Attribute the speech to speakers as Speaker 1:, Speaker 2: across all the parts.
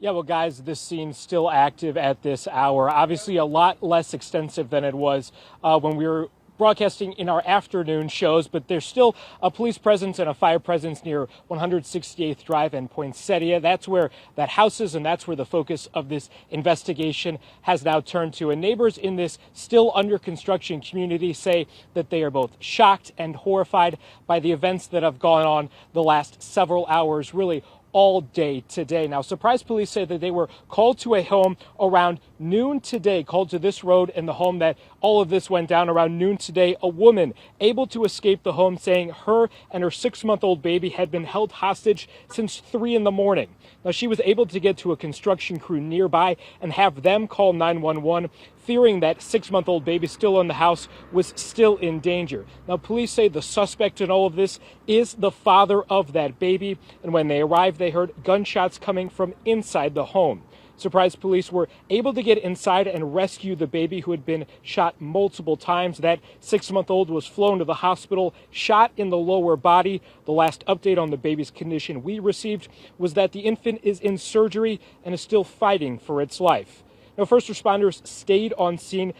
Speaker 1: Yeah, well, guys, this scene's still active at this hour. Obviously, a lot less extensive than it was when we were broadcasting in our afternoon shows, but there's still a police presence and a fire presence near 168th Drive and Poinsettia. That's where that house is, and that's where the focus of this investigation has now turned to. And neighbors in this still under construction community say that they are both shocked and horrified by the events that have gone on the last several hours, really all day today. Now, Surprise police say that they were called to a home around noon today, called to this road in the home that all of this went down around noon today. A woman able to escape the home, saying her and her 6-month-old baby had been held hostage since 3 in the morning. Now, she was able to get to a construction crew nearby and have them call 911, fearing that 6-month-old baby still in the house was still in danger. Now, police say the suspect in all of this is the father of that baby, and when they arrived, they heard gunshots coming from inside the home. Surprise police were able to get inside and rescue the baby, who had been shot multiple times. That 6-month-old was flown to the hospital, shot in the lower body. The last update on the baby's condition we received was that the infant is in surgery and is still fighting for its life. Now, first responders stayed on scene,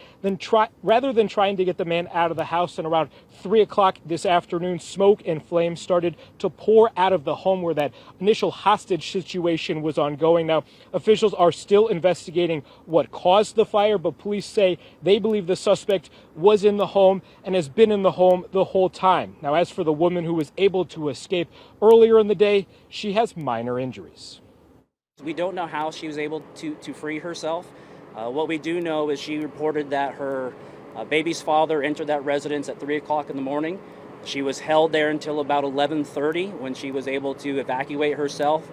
Speaker 1: rather than trying to get the man out of the house. And around 3 o'clock this afternoon, smoke and flames started to pour out of the home where that initial hostage situation was ongoing. Now, officials are still investigating what caused the fire, but police say they believe the suspect was in the home and has been in the home the whole time. Now, as for the woman who was able to escape earlier in the day, she has minor injuries.
Speaker 2: We don't know how she was able to free herself. What we do know is she reported that her baby's father entered that residence at 3 o'clock in the morning. She was held there until about 11:30 when she was able to evacuate herself.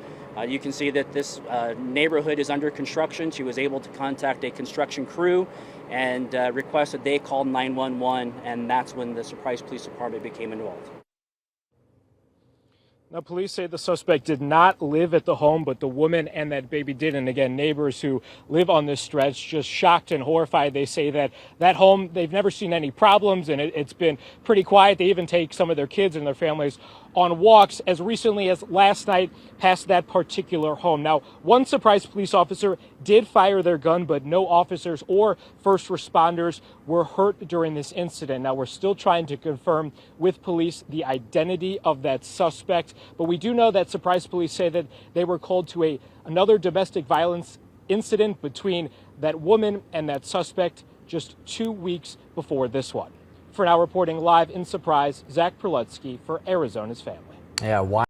Speaker 2: You can see that this neighborhood is under construction. She was able to contact a construction crew and request that they call 911, and that's when the Surprise Police Department became involved.
Speaker 1: Now, police say the suspect did not live at the home, but the woman and that baby did. And again, neighbors who live on this stretch just shocked and horrified. They say that that home, they've never seen any problems, and it's been pretty quiet. They even take some of their kids and their families on walks as recently as last night past that particular home. Now, one Surprise police officer did fire their gun, but no officers or first responders were hurt during this incident. Now, we're still trying to confirm with police the identity of that suspect, but we do know that Surprise police say that they were called to another domestic violence incident between that woman and that suspect just 2 weeks before this one. For now, reporting live in Surprise, Zach Prelutsky for Arizona's Family.
Speaker 3: Yeah, why?